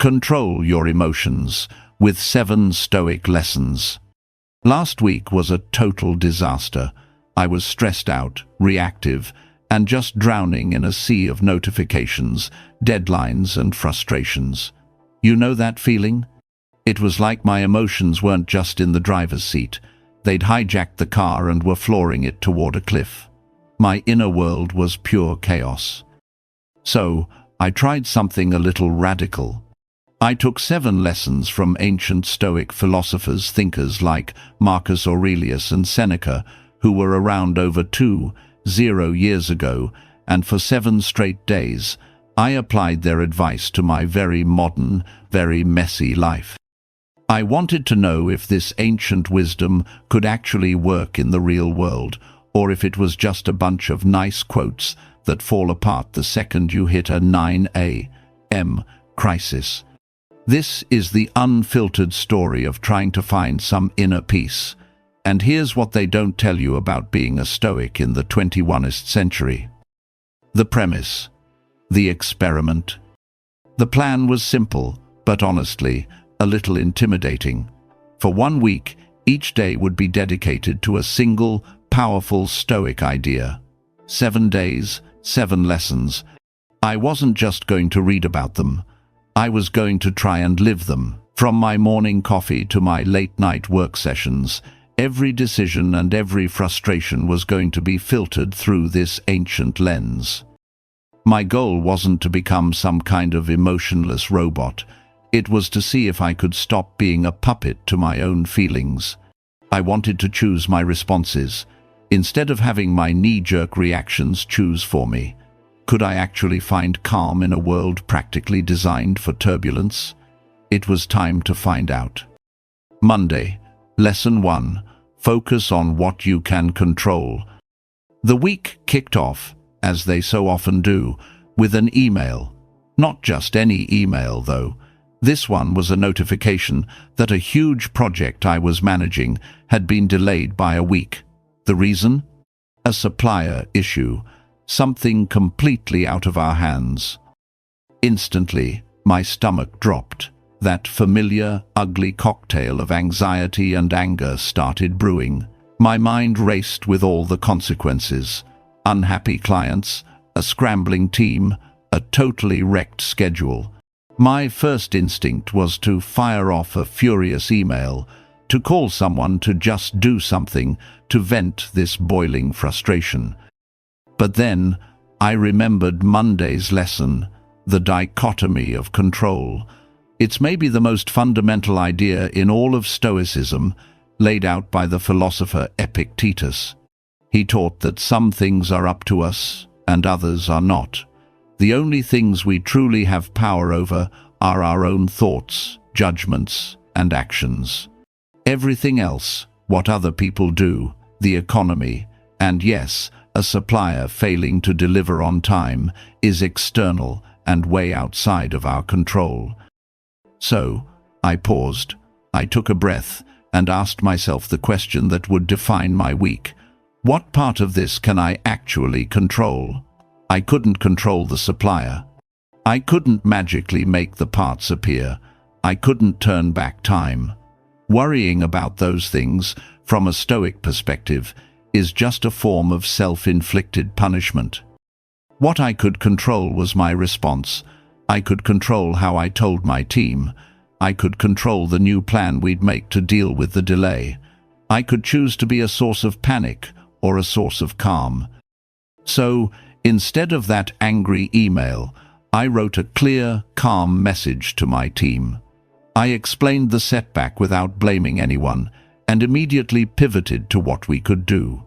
Control your emotions with 7 Stoic lessons. Last week was a total disaster. I was stressed out, reactive, and just drowning in a sea of notifications, deadlines, and frustrations. You know that feeling? It was like my emotions weren't just in the driver's seat. They'd hijacked the car and were flooring it toward a cliff. My inner world was pure chaos. So, I tried something a little radical. I took 7 lessons from ancient Stoic philosophers, thinkers like Marcus Aurelius and Seneca, who were around over 2,000 years ago, and for 7 straight days, I applied their advice to my very modern, very messy life. I wanted to know if this ancient wisdom could actually work in the real world, or if it was just a bunch of nice quotes that fall apart the second you hit a 9 a.m. crisis. This is the unfiltered story of trying to find some inner peace. And here's what they don't tell you about being a Stoic in the 21st century. The premise. The experiment. The plan was simple, but honestly, a little intimidating. For 1 week, each day would be dedicated to a single, powerful Stoic idea. 7 days, 7 lessons. I wasn't just going to read about them. I was going to try and live them. From my morning coffee to my late-night work sessions, every decision and every frustration was going to be filtered through this ancient lens. My goal wasn't to become some kind of emotionless robot. It was to see if I could stop being a puppet to my own feelings. I wanted to choose my responses, instead of having my knee-jerk reactions choose for me. Could I actually find calm in a world practically designed for turbulence? It was time to find out. Monday, Lesson 1. Focus on what you can control. The week kicked off, as they so often do, with an email. Not just any email, though. This one was a notification that a huge project I was managing had been delayed by a week. The reason? A supplier issue. Something completely out of our hands. Instantly, my stomach dropped. That familiar, ugly cocktail of anxiety and anger started brewing. My mind raced with all the consequences. Unhappy clients, a scrambling team, a totally wrecked schedule. My first instinct was to fire off a furious email, to call someone to just do something, to vent this boiling frustration. But then, I remembered Monday's lesson, the dichotomy of control. It's maybe the most fundamental idea in all of Stoicism, laid out by the philosopher Epictetus. He taught that some things are up to us, and others are not. The only things we truly have power over are our own thoughts, judgments, and actions. Everything else, what other people do, the economy, and yes, a supplier failing to deliver on time, is external and way outside of our control. So, I paused, I took a breath, and asked myself the question that would define my week. What part of this can I actually control? I couldn't control the supplier. I couldn't magically make the parts appear. I couldn't turn back time. Worrying about those things, from a Stoic perspective, is just a form of self-inflicted punishment. What I could control was my response. I could control how I told my team. I could control the new plan we'd make to deal with the delay. I could choose to be a source of panic or a source of calm. So, instead of that angry email, I wrote a clear, calm message to my team. I explained the setback without blaming anyone, and immediately pivoted to what we could do.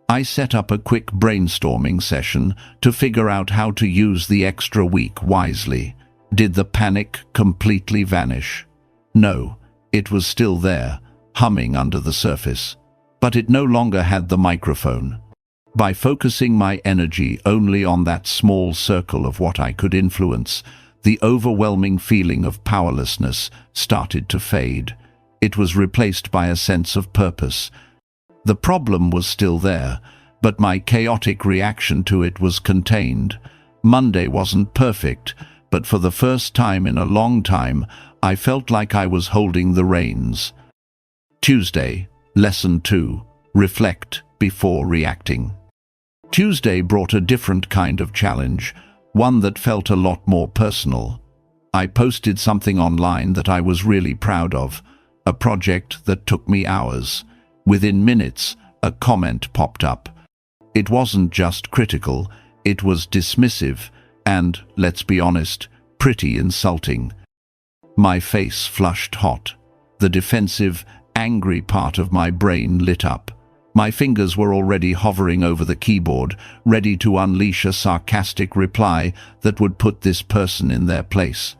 I set up a quick brainstorming session to figure out how to use the extra week wisely. Did the panic completely vanish? No, it was still there, humming under the surface. But it no longer had the microphone. By focusing my energy only on that small circle of what I could influence, the overwhelming feeling of powerlessness started to fade. It was replaced by a sense of purpose. The problem was still there, but my chaotic reaction to it was contained. Monday wasn't perfect, but for the first time in a long time, I felt like I was holding the reins. Tuesday, Lesson 2. Reflect before reacting. Tuesday brought a different kind of challenge, one that felt a lot more personal. I posted something online that I was really proud of, a project that took me hours. Within minutes, a comment popped up. It wasn't just critical, it was dismissive and, let's be honest, pretty insulting. My face flushed hot. The defensive, angry part of my brain lit up. My fingers were already hovering over the keyboard, ready to unleash a sarcastic reply that would put this person in their place.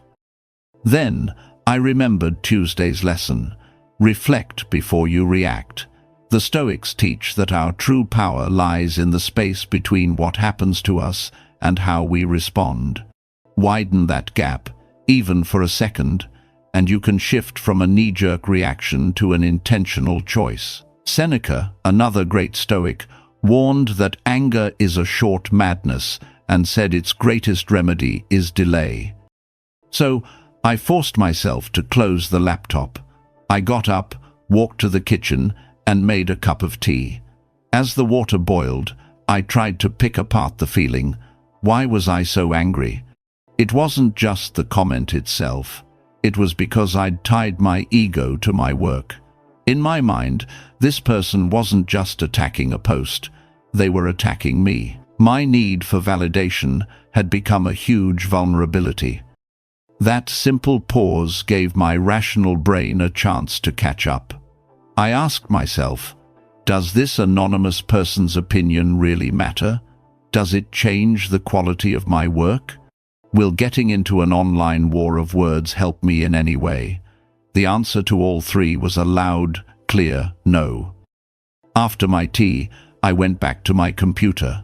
Then, I remembered Tuesday's lesson. Reflect before you react. The Stoics teach that our true power lies in the space between what happens to us and how we respond. Widen that gap, even for a second, and you can shift from a knee-jerk reaction to an intentional choice. Seneca, another great Stoic, warned that anger is a short madness and said its greatest remedy is delay. So, I forced myself to close the laptop. I got up, walked to the kitchen, and made a cup of tea. As the water boiled, I tried to pick apart the feeling. Why was I so angry? It wasn't just the comment itself. It was because I'd tied my ego to my work. In my mind, this person wasn't just attacking a post. They were attacking me. My need for validation had become a huge vulnerability. That simple pause gave my rational brain a chance to catch up. I asked myself, does this anonymous person's opinion really matter? Does it change the quality of my work? Will getting into an online war of words help me in any way? The answer to all three was a loud, clear no. After my tea, I went back to my computer.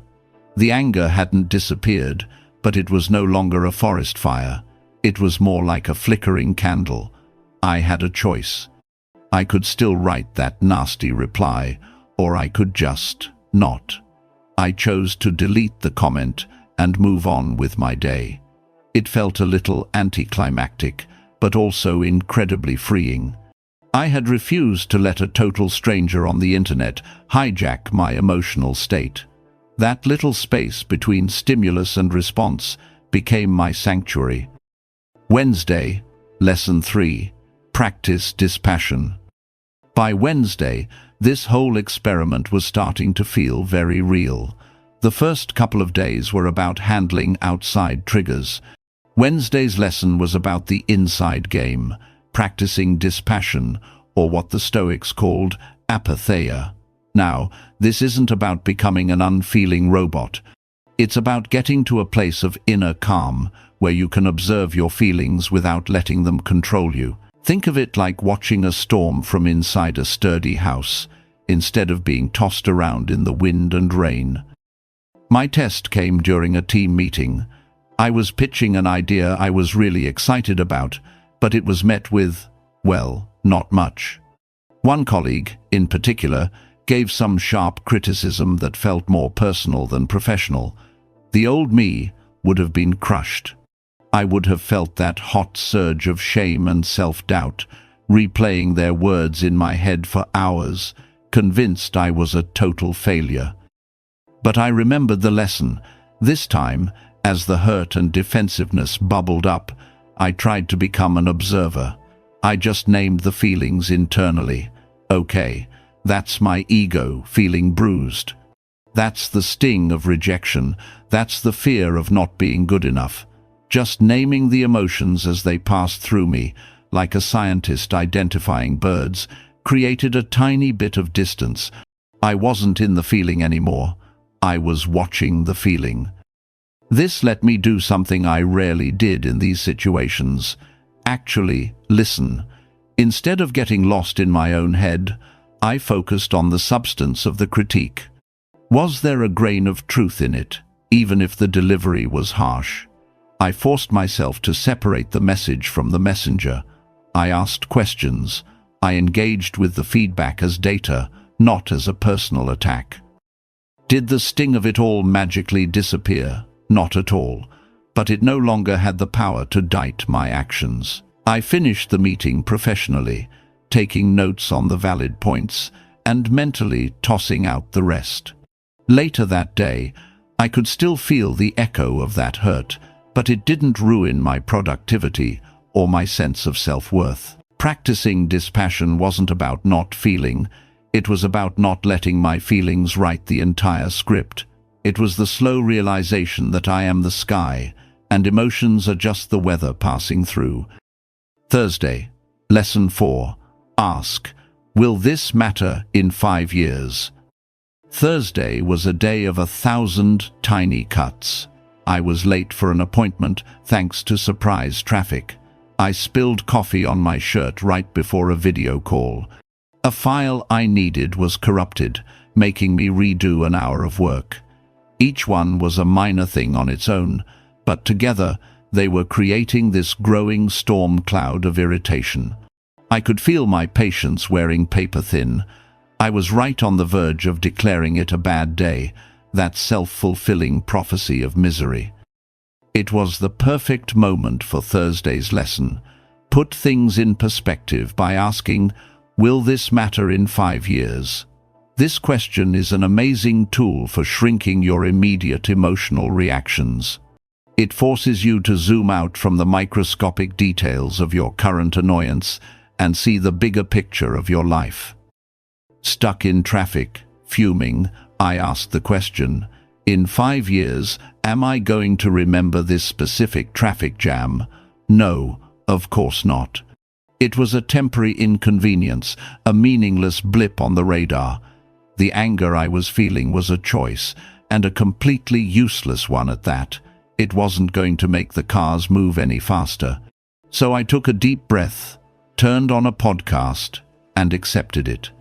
The anger hadn't disappeared, but it was no longer a forest fire. It was more like a flickering candle. I had a choice. I could still write that nasty reply, or I could just not. I chose to delete the comment and move on with my day. It felt a little anticlimactic, but also incredibly freeing. I had refused to let a total stranger on the internet hijack my emotional state. That little space between stimulus and response became my sanctuary. Wednesday, Lesson 3. Practice dispassion. By Wednesday, this whole experiment was starting to feel very real. The first couple of days were about handling outside triggers. Wednesday's lesson was about the inside game, practicing dispassion, or what the Stoics called apatheia. Now, this isn't about becoming an unfeeling robot. It's about getting to a place of inner calm, where you can observe your feelings without letting them control you. Think of it like watching a storm from inside a sturdy house, instead of being tossed around in the wind and rain. My test came during a team meeting. I was pitching an idea I was really excited about, but it was met with, well, not much. One colleague, in particular, gave some sharp criticism that felt more personal than professional. The old me would have been crushed. I would have felt that hot surge of shame and self-doubt, replaying their words in my head for hours, convinced I was a total failure. But I remembered the lesson. This time, as the hurt and defensiveness bubbled up, I tried to become an observer. I just named the feelings internally. Okay, that's my ego feeling bruised. That's the sting of rejection. That's the fear of not being good enough. Just naming the emotions as they passed through me, like a scientist identifying birds, created a tiny bit of distance. I wasn't in the feeling anymore. I was watching the feeling. This let me do something I rarely did in these situations. Actually, listen. Instead of getting lost in my own head, I focused on the substance of the critique. Was there a grain of truth in it, even if the delivery was harsh? I forced myself to separate the message from the messenger. I asked questions. I engaged with the feedback as data, not as a personal attack. Did the sting of it all magically disappear? Not at all. but it no longer had the power to dictate my actions. I finished the meeting professionally, taking notes on the valid points and mentally tossing out the rest. Later that day, I could still feel the echo of that hurt, but it didn't ruin my productivity or my sense of self-worth. Practicing dispassion wasn't about not feeling, it was about not letting my feelings write the entire script. It was the slow realization that I am the sky, and emotions are just the weather passing through. Thursday, Lesson 4. Ask, will this matter in 5 years? Thursday was a day of 1,000 tiny cuts. I was late for an appointment thanks to surprise traffic. I spilled coffee on my shirt right before a video call. A file I needed was corrupted, making me redo an hour of work. Each one was a minor thing on its own, but together they were creating this growing storm cloud of irritation. I could feel my patience wearing paper thin. I was right on the verge of declaring it a bad day, that self-fulfilling prophecy of misery. It was the perfect moment for Thursday's lesson. Put things in perspective by asking, will this matter in 5 years? This question is an amazing tool for shrinking your immediate emotional reactions. It forces you to zoom out from the microscopic details of your current annoyance and see the bigger picture of your life. Stuck in traffic, fuming, I asked the question, in 5 years, am I going to remember this specific traffic jam? No, of course not. It was a temporary inconvenience, a meaningless blip on the radar. The anger I was feeling was a choice, and a completely useless one at that. It wasn't going to make the cars move any faster. So I took a deep breath, turned on a podcast, and accepted it.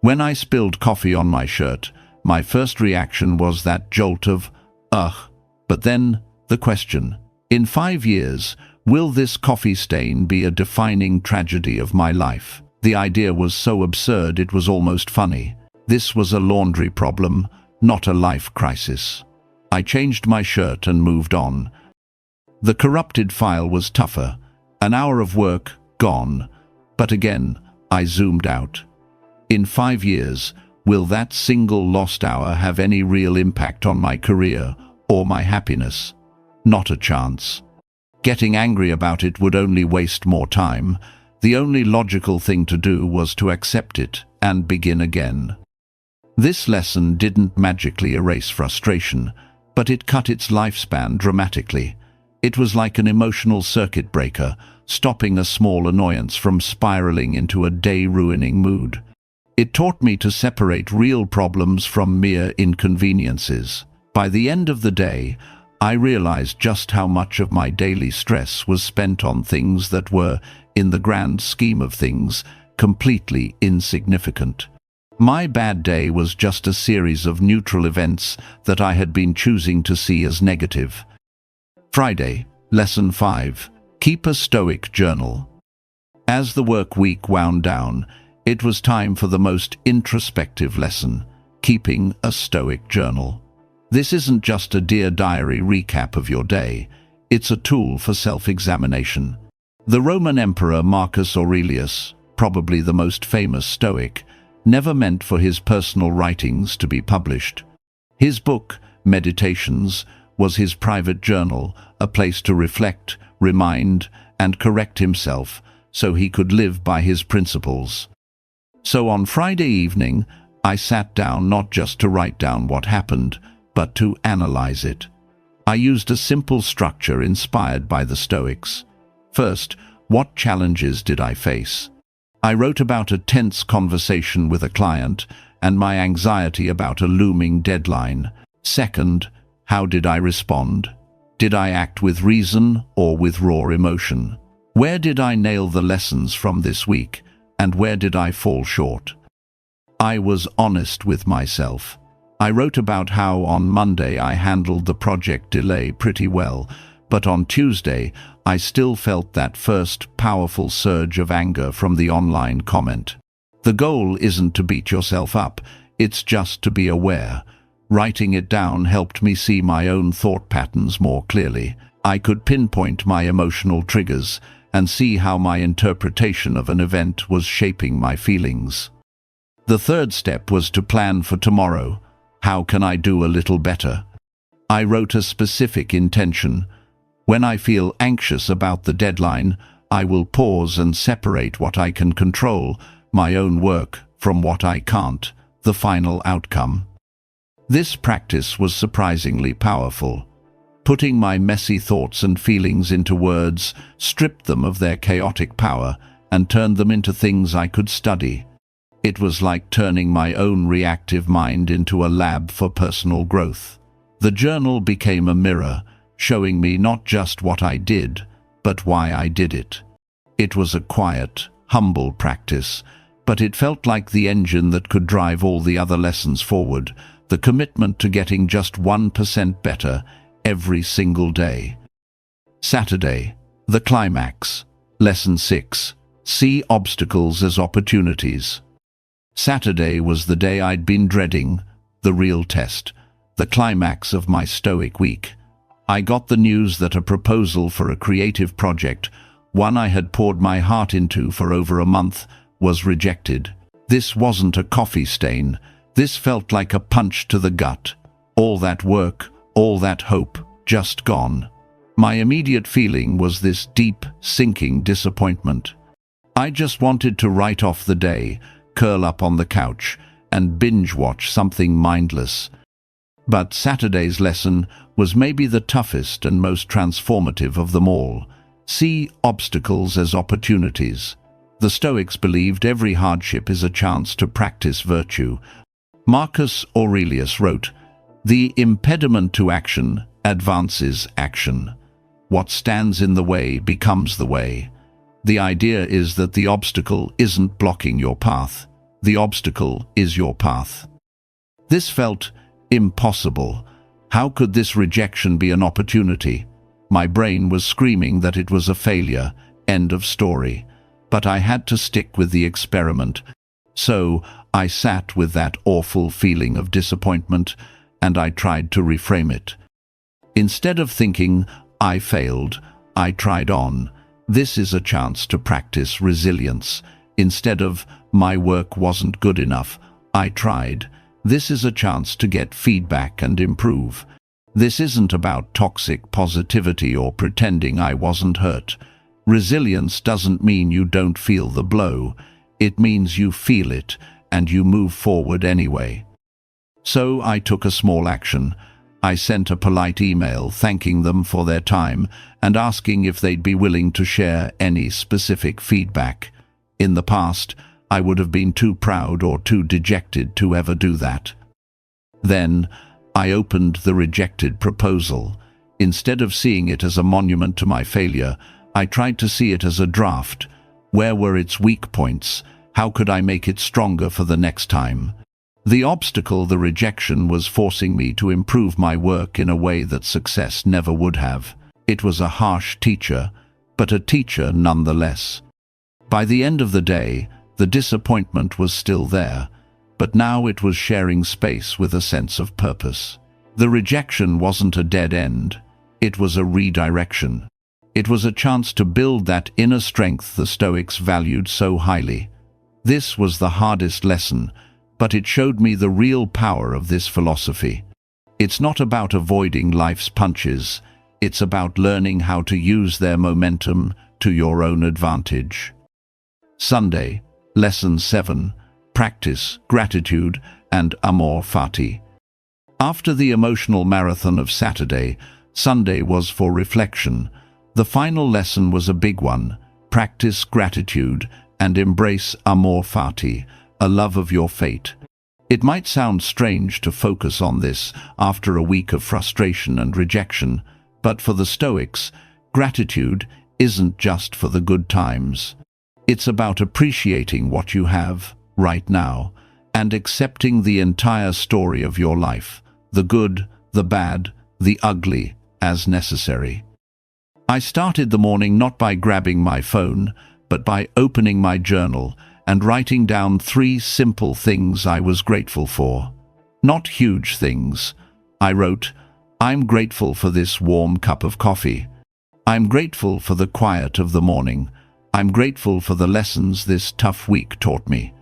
When I spilled coffee on my shirt, my first reaction was that jolt of, ugh. But then, the question, in 5 years, will this coffee stain be a defining tragedy of my life? The idea was so absurd it was almost funny. This was a laundry problem, not a life crisis. I changed my shirt and moved on. The corrupted file was tougher, an hour of work gone, but again, I zoomed out. In 5 years, will that single lost hour have any real impact on my career or my happiness? Not a chance. Getting angry about it would only waste more time. The only logical thing to do was to accept it and begin again. This lesson didn't magically erase frustration, but it cut its lifespan dramatically. It was like an emotional circuit breaker, stopping a small annoyance from spiraling into a day-ruining mood. It taught me to separate real problems from mere inconveniences. By the end of the day, I realized just how much of my daily stress was spent on things that were, in the grand scheme of things, completely insignificant. My bad day was just a series of neutral events that I had been choosing to see as negative. Friday, Lesson 5. Keep a Stoic journal. As the work week wound down, it was time for the most introspective lesson, keeping a Stoic journal. This isn't just a Dear Diary recap of your day, it's a tool for self-examination. The Roman Emperor Marcus Aurelius, probably the most famous Stoic, never meant for his personal writings to be published. His book, Meditations, was his private journal, a place to reflect, remind, and correct himself so he could live by his principles. So on Friday evening, I sat down not just to write down what happened, but to analyze it. I used a simple structure inspired by the Stoics. First, what challenges did I face? I wrote about a tense conversation with a client and my anxiety about a looming deadline. Second, how did I respond? Did I act with reason or with raw emotion? Where did I nail the lessons from this week, and where did I fall short? I was honest with myself. I wrote about how on Monday I handled the project delay pretty well, but on Tuesday I still felt that first powerful surge of anger from the online comment. The goal isn't to beat yourself up, it's just to be aware. Writing it down helped me see my own thought patterns more clearly. I could pinpoint my emotional triggers and see how my interpretation of an event was shaping my feelings. The third step was to plan for tomorrow. How can I do a little better? I wrote a specific intention. When I feel anxious about the deadline, I will pause and separate what I can control, my own work, from what I can't, the final outcome. This practice was surprisingly powerful. Putting my messy thoughts and feelings into words stripped them of their chaotic power and turned them into things I could study. It was like turning my own reactive mind into a lab for personal growth. The journal became a mirror, showing me not just what I did, but why I did it. It was a quiet, humble practice, but it felt like the engine that could drive all the other lessons forward, the commitment to getting just 1% better every single day. Saturday, the climax. Lesson 6. See obstacles as opportunities. Saturday was the day I'd been dreading, the real test, the climax of my Stoic week. I got the news that a proposal for a creative project, one I had poured my heart into for over a month, was rejected. This wasn't a coffee stain. This felt like a punch to the gut. All that work, all that hope, just gone. My immediate feeling was this deep, sinking disappointment. I just wanted to write off the day, curl up on the couch, and binge-watch something mindless. But Saturday's lesson was maybe the toughest and most transformative of them all. See obstacles as opportunities. The Stoics believed every hardship is a chance to practice virtue. Marcus Aurelius wrote, "The impediment to action advances action. What stands in the way becomes the way." The idea is that the obstacle isn't blocking your path. The obstacle is your path. This felt impossible. How could this rejection be an opportunity? My brain was screaming that it was a failure, end of story. But I had to stick with the experiment. So I sat with that awful feeling of disappointment, and I tried to reframe it. Instead of thinking, I failed, I tried on. This is a chance to practice resilience. Instead of, my work wasn't good enough, I tried. This is a chance to get feedback and improve. This isn't about toxic positivity or pretending I wasn't hurt. Resilience doesn't mean you don't feel the blow. It means you feel it, and you move forward anyway. So I took a small action. I sent a polite email thanking them for their time and asking if they'd be willing to share any specific feedback. In the past, I would have been too proud or too dejected to ever do that. Then, I opened the rejected proposal. Instead of seeing it as a monument to my failure, I tried to see it as a draft. Where were its weak points? How could I make it stronger for the next time? The obstacle, the rejection, was forcing me to improve my work in a way that success never would have. It was a harsh teacher, but a teacher nonetheless. By the end of the day, the disappointment was still there, but now it was sharing space with a sense of purpose. The rejection wasn't a dead end. It was a redirection. It was a chance to build that inner strength the Stoics valued so highly. This was the hardest lesson, but it showed me the real power of this philosophy. It's not about avoiding life's punches. It's about learning how to use their momentum to your own advantage. Sunday, Lesson 7. Practice gratitude and amor fati. After the emotional marathon of Saturday, Sunday was for reflection. The final lesson was a big one. Practice gratitude and embrace amor fati, a love of your fate. It might sound strange to focus on this after a week of frustration and rejection, but for the Stoics, gratitude isn't just for the good times. It's about appreciating what you have right now and accepting the entire story of your life, the good, the bad, the ugly, as necessary. I started the morning not by grabbing my phone, but by opening my journal and writing down 3 simple things I was grateful for. Not huge things. I wrote, I'm grateful for this warm cup of coffee. I'm grateful for the quiet of the morning. I'm grateful for the lessons this tough week taught me.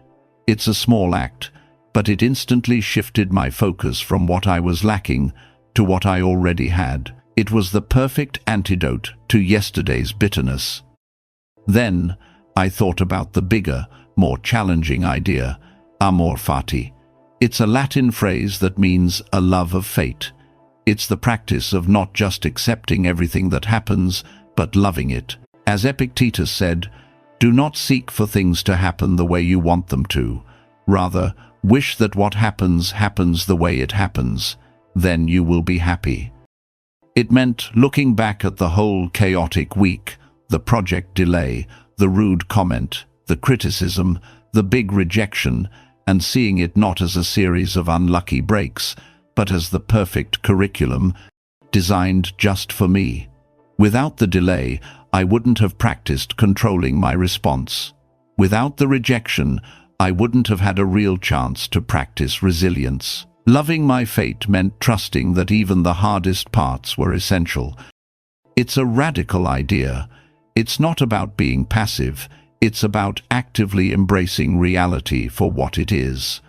It's a small act, but it instantly shifted my focus from what I was lacking to what I already had. It was the perfect antidote to yesterday's bitterness. Then I thought about the bigger, more challenging idea, amor fati. It's a Latin phrase that means a love of fate. It's the practice of not just accepting everything that happens, but loving it. As Epictetus said, do not seek for things to happen the way you want them to. Rather, wish that what happens happens the way it happens. Then you will be happy. It meant looking back at the whole chaotic week, the project delay, the rude comment, the criticism, the big rejection, and seeing it not as a series of unlucky breaks, but as the perfect curriculum designed just for me. Without the delay, I wouldn't have practiced controlling my response. Without the rejection, I wouldn't have had a real chance to practice resilience. Loving my fate meant trusting that even the hardest parts were essential. It's a radical idea. It's not about being passive. It's about actively embracing reality for what it is.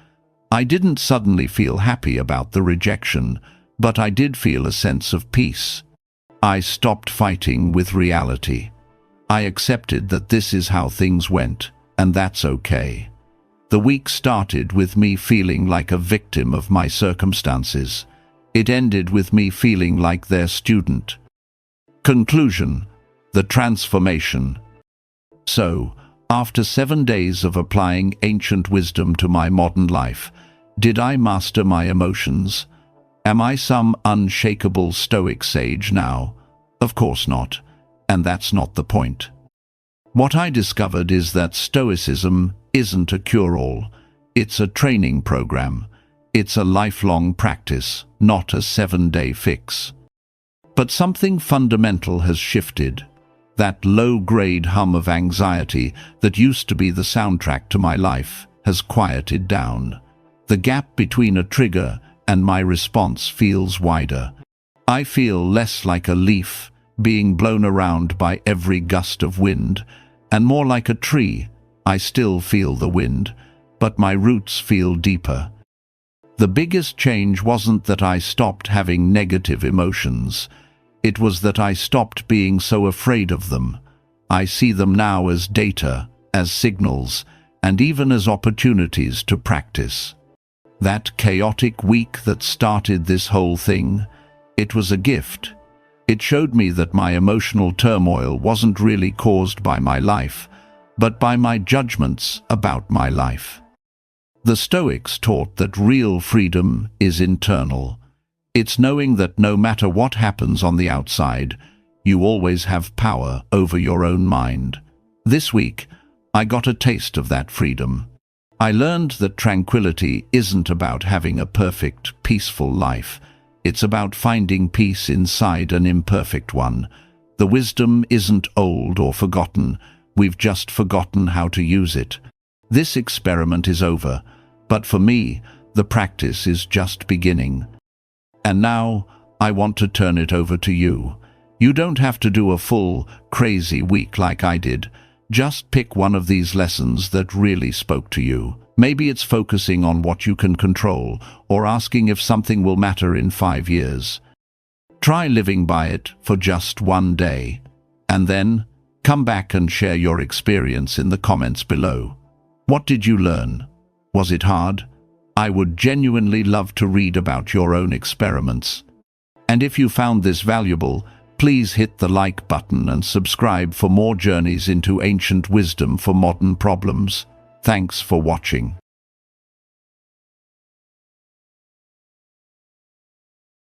I didn't suddenly feel happy about the rejection, but I did feel a sense of peace. I stopped fighting with reality. I accepted that this is how things went, and that's okay. The week started with me feeling like a victim of my circumstances. It ended with me feeling like their student. Conclusion: the transformation. So, after 7 days of applying ancient wisdom to my modern life, did I master my emotions? Am I some unshakable Stoic sage now? Of course not, and that's not the point. What I discovered is that Stoicism isn't a cure-all. It's a training program. It's a lifelong practice, not a 7-day fix. But something fundamental has shifted. That low-grade hum of anxiety that used to be the soundtrack to my life has quieted down. The gap between a trigger and my response feels wider. I feel less like a leaf being blown around by every gust of wind, and more like a tree. I still feel the wind, but my roots feel deeper. The biggest change wasn't that I stopped having negative emotions. It was that I stopped being so afraid of them. I see them now as data, as signals, and even as opportunities to practice. That chaotic week that started this whole thing, it was a gift. It showed me that my emotional turmoil wasn't really caused by my life, but by my judgments about my life. The Stoics taught that real freedom is internal. It's knowing that no matter what happens on the outside, you always have power over your own mind. This week, I got a taste of that freedom. I learned that tranquility isn't about having a perfect, peaceful life. It's about finding peace inside an imperfect one. The wisdom isn't old or forgotten. We've just forgotten how to use it. This experiment is over, but for me, the practice is just beginning. And now, I want to turn it over to you. You don't have to do a full, crazy week like I did. Just pick one of these lessons that really spoke to you. Maybe it's focusing on what you can control, or asking if something will matter in 5 years. Try living by it for just 1 day, and then come back and share your experience in the comments below. What did you learn? Was it hard? I would genuinely love to read about your own experiments. And if you found this valuable, please hit the like button and subscribe for more journeys into ancient wisdom for modern problems. Thanks for watching.